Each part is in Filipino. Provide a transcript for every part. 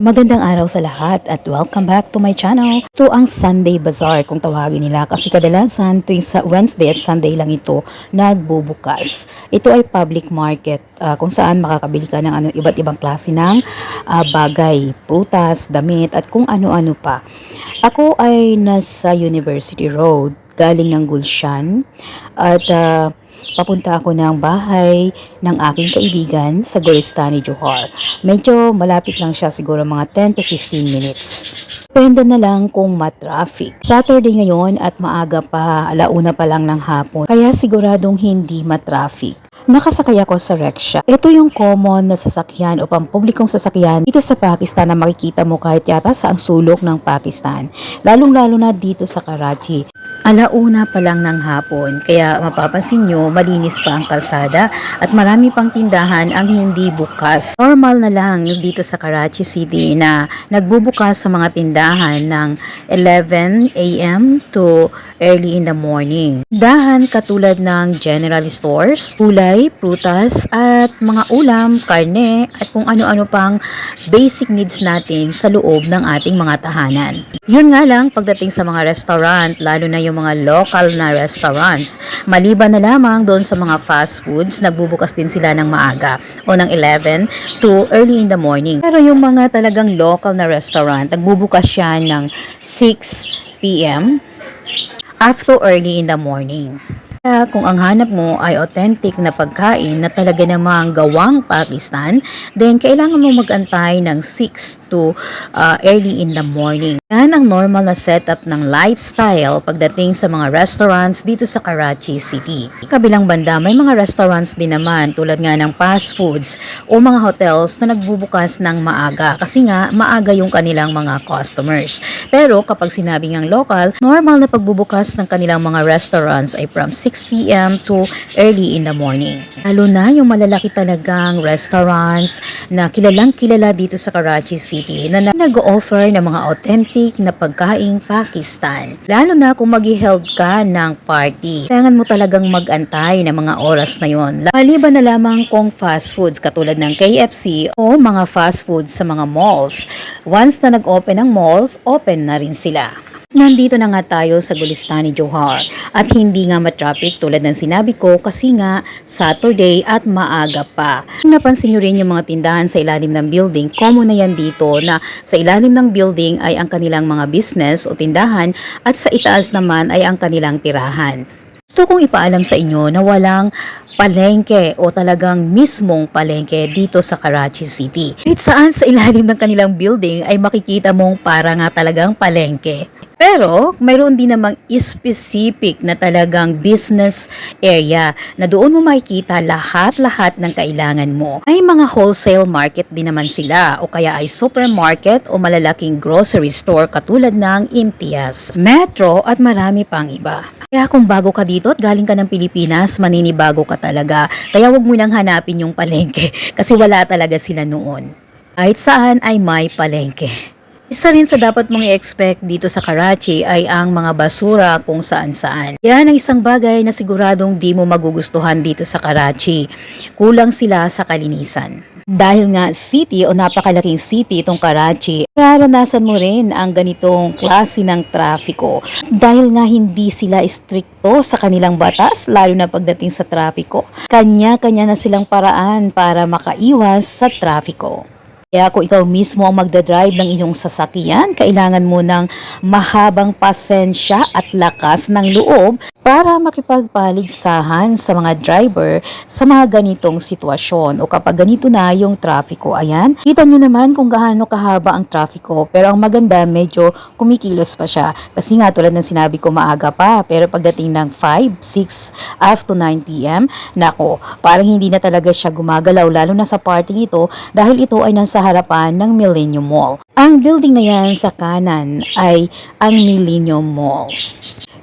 Magandang araw sa lahat at welcome back to my channel. Ito ang Sunday Bazaar kung tawagin nila kasi kadalasan tuwing sa Wednesday at Sunday lang ito nagbubukas. Ito ay public market kung saan makakabili ka ng iba't ibang klase ng bagay, prutas, damit at kung ano-ano pa. Ako ay nasa University Road, galing ng Gulshan at papunta ako ng bahay ng aking kaibigan sa Golestani, Johor. Medyo malapit lang siya, siguro mga 10 to 15 minutes. Depende na lang kung matraffic. Saturday ngayon at maaga pa, alauna pa lang ng hapon. Kaya siguradong hindi matraffic. Nakasakay ako sa rickshaw. Ito yung common na sasakyan o pampublikong sasakyan dito sa Pakistan na makikita mo kahit yata sa ang sulok ng Pakistan. Lalong-lalo na dito sa Karachi. Alauna pa lang ng hapon, kaya mapapansin nyo malinis pa ang kalsada at marami pang tindahan ang hindi bukas. Normal na lang dito sa Karachi City na nagbubukas sa mga tindahan ng 11 a.m. to early in the morning. Tindahan katulad ng general stores, gulay, prutas at mga ulam, karne at kung ano-ano pang basic needs natin sa loob ng ating mga tahanan. Yun nga lang pagdating sa mga restaurant, lalo na yung mga local na restaurants. Maliban na lamang doon sa mga fast foods, nagbubukas din sila ng maaga o ng 11 to early in the morning. Pero yung mga talagang local na restaurant, nagbubukas siya ng 6 p.m. after early in the morning. Kaya kung ang hanap mo ay authentic na pagkain na talaga namang gawang Pakistan, then kailangan mo mag-antay ng 6 to early in the morning. Yan ang normal na setup ng lifestyle pagdating sa mga restaurants dito sa Karachi City. Kabilang banda, may mga restaurants din naman tulad nga ng fast foods o mga hotels na nagbubukas ng maaga kasi nga maaga yung kanilang mga customers. Pero kapag sinabing ang local, normal na pagbubukas ng kanilang mga restaurants ay from 6 p.m. to early in the morning. Lalo na yung malalaki talagang restaurants na kilalang kilala dito sa Karachi City na nag-offer ng mga authentic na pagkaing Pakistan. Lalo na kung mag-held ka ng party. Kailangan mo talagang mag-antay ng mga oras na yon. Maliban na lamang kung fast foods katulad ng KFC o mga fast foods sa mga malls. Once na nag-open ang malls, open na rin sila. Nandito na nga tayo sa Golestani, Johor at hindi nga matraffic tulad ng sinabi ko kasi nga Saturday at maaga pa. Napansin nyo rin yung mga tindahan sa ilalim ng building, common na yan dito na sa ilalim ng building ay ang kanilang mga business o tindahan at sa itaas naman ay ang kanilang tirahan. Gusto kong ipaalam sa inyo na walang palengke o talagang mismong palengke dito sa Karachi City. Kahit saan sa ilalim ng kanilang building ay makikita mong para nga talagang palengke. Pero mayroon din namang specific na talagang business area na doon mo makikita lahat-lahat ng kailangan mo. Ay mga wholesale market din naman sila o kaya ay supermarket o malalaking grocery store katulad ng Imtiaz, Metro at marami pang iba. Kaya kung bago ka dito at galing ka ng Pilipinas, maninibago ka talaga. Kaya wag mo nang hanapin yung palengke kasi wala talaga sila noon. Kahit saan ay may palengke. Isa rin sa dapat mong i-expect dito sa Karachi ay ang mga basura kung saan-saan. Yan ang isang bagay na siguradong di mo magugustuhan dito sa Karachi. Kulang sila sa kalinisan. Dahil nga city o napakalaking city itong Karachi, naranasan mo rin ang ganitong klase ng trafiko. Dahil nga hindi sila strikto sa kanilang batas, lalo na pagdating sa trafiko. Kanya-kanya na silang paraan para makaiwas sa trafiko. Kaya kung ikaw mismo ang magdadrive ng iyong sasakyan, kailangan mo ng mahabang pasensya at lakas ng loob para makipagpaligsahan sa mga driver sa mga ganitong sitwasyon o kapag ganito na yung trafiko. Ayan, kita nyo naman kung gaano kahaba ang trafiko pero ang maganda medyo kumikilos pa siya kasi nga tulad ng sinabi ko maaga pa pero pagdating ng 5, 6 after 9 p.m. nako, parang hindi na talaga siya gumagalaw lalo na sa party ito dahil ito ay nasa harapan ng Millennium Mall. Ang building na yan sa kanan ay ang Millennium Mall.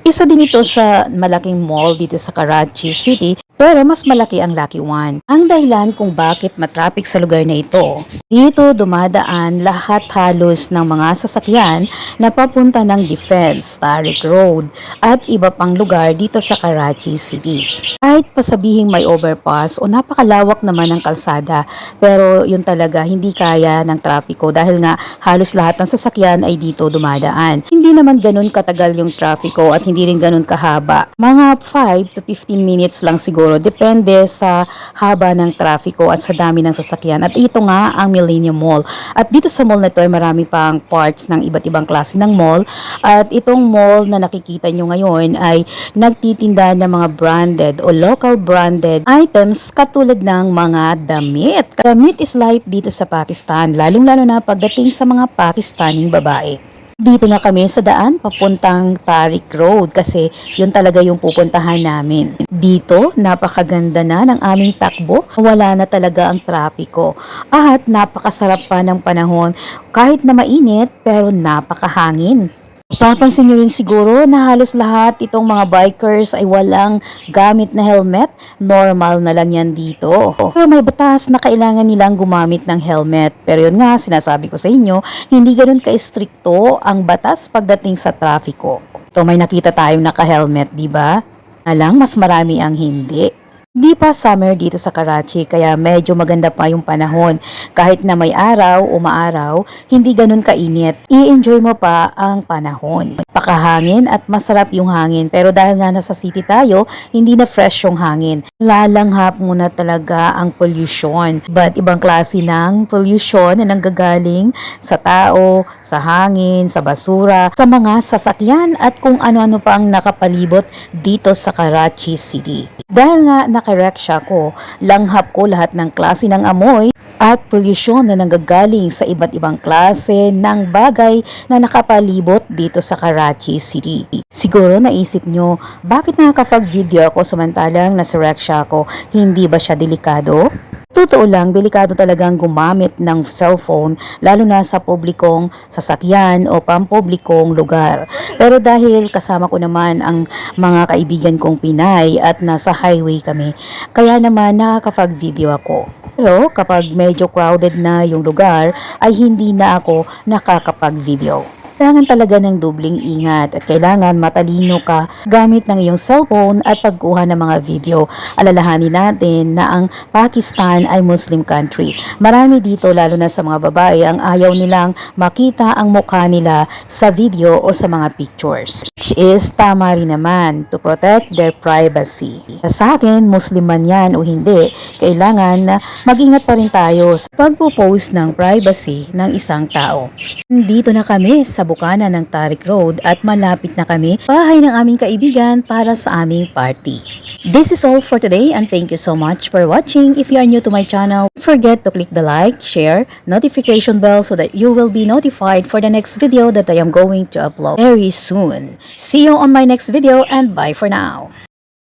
Isa din ito sa malaking mall dito sa Karachi City, pero mas malaki ang Lucky One. Ang dahilan kung bakit matraffic sa lugar na ito. Dito dumadaan lahat halos ng mga sasakyan na papunta ng Defense, Tariq Road at iba pang lugar dito sa Karachi City. Kahit pasabihing may overpass o napakalawak naman ng kalsada, pero yun talaga hindi kaya ng trapiko dahil nga halos lahat ng sasakyan ay dito dumadaan. Hindi naman ganun katagal yung trapiko at hindi rin ganun kahaba. Mga 5 to 15 minutes lang siguro, depende sa haba ng trapiko at sa dami ng sasakyan. At ito nga ang Millennium Mall. At dito sa mall na ito ay marami pang parts ng iba't ibang klase ng mall. At itong mall na nakikita nyo ngayon ay nagtitinda ng mga branded o local branded items katulad ng mga damit. Damit is life dito sa Pakistan, lalong-lalo na pagdating sa mga Pakistaning babae. Dito na kami sa daan papuntang Tariq Road kasi yun talaga yung pupuntahan namin. Dito, napakaganda na ng aming takbo. Wala na talaga ang trapiko. At napakasarap pa ng panahon kahit na mainit pero napakahangin. Papansin nyo rin siguro na halos lahat itong mga bikers ay walang gamit na helmet. Normal na lang yan dito. Pero may batas na kailangan nilang gumamit ng helmet. Pero yun nga, sinasabi ko sa inyo, hindi ganun ka-stricto ang batas pagdating sa trafiko. So may nakita tayong naka-helmet, di ba? Alang, mas marami ang hindi. Di pa summer dito sa Karachi kaya medyo maganda pa yung panahon. Kahit na may araw o maaraw, hindi ganun kainit. I-enjoy mo pa ang panahon. Pakahangin at masarap yung hangin. Pero dahil nga nasa city tayo, hindi na fresh yung hangin. Lalanghap muna talaga ang pollution. But ibang klase ng pollution na nanggagaling sa tao, sa hangin, sa basura, sa mga sasakyan at kung ano-ano pa ang nakapalibot dito sa Karachi City. Dahil nga nakareksya ko, langhap ko lahat ng klase ng amoy at polusyon na nanggagaling sa iba't ibang klase ng bagay na nakapalibot dito sa Karachi City. Siguro naisip nyo, bakit nakakapag-video ako samantalang nasa reksya ako? Hindi ba siya delikado? Totoo lang, delikado talagang gumamit ng cellphone lalo na sa publikong sasakyan o pampublikong lugar. Pero dahil kasama ko naman ang mga kaibigan kong Pinay at nasa highway kami, kaya naman nakakapag-video ako. Pero kapag medyo crowded na yung lugar ay hindi na ako nakakapag-video. Kailangan talaga ng dubling ingat at kailangan matalino ka gamit ng iyong cellphone at pagkuha ng mga video. Alalahanin natin na ang Pakistan ay Muslim country. Marami dito lalo na sa mga babae ang ayaw nilang makita ang mukha nila sa video o sa mga pictures. Which is tama rin naman to protect their privacy. Sa akin, Muslim man yan o hindi, kailangan na mag-ingat pa rin tayo sa pagpo-post ng privacy ng isang tao. Dito na kami sa bukana ng Tariq Road at malapit na kami bahay ng aming kaibigan para sa aming party. This is all for today and thank you so much for watching. If you are new to my channel, don't forget to click the like, share, notification bell so that you will be notified for the next video that I am going to upload very soon. See you on my next video and bye for now.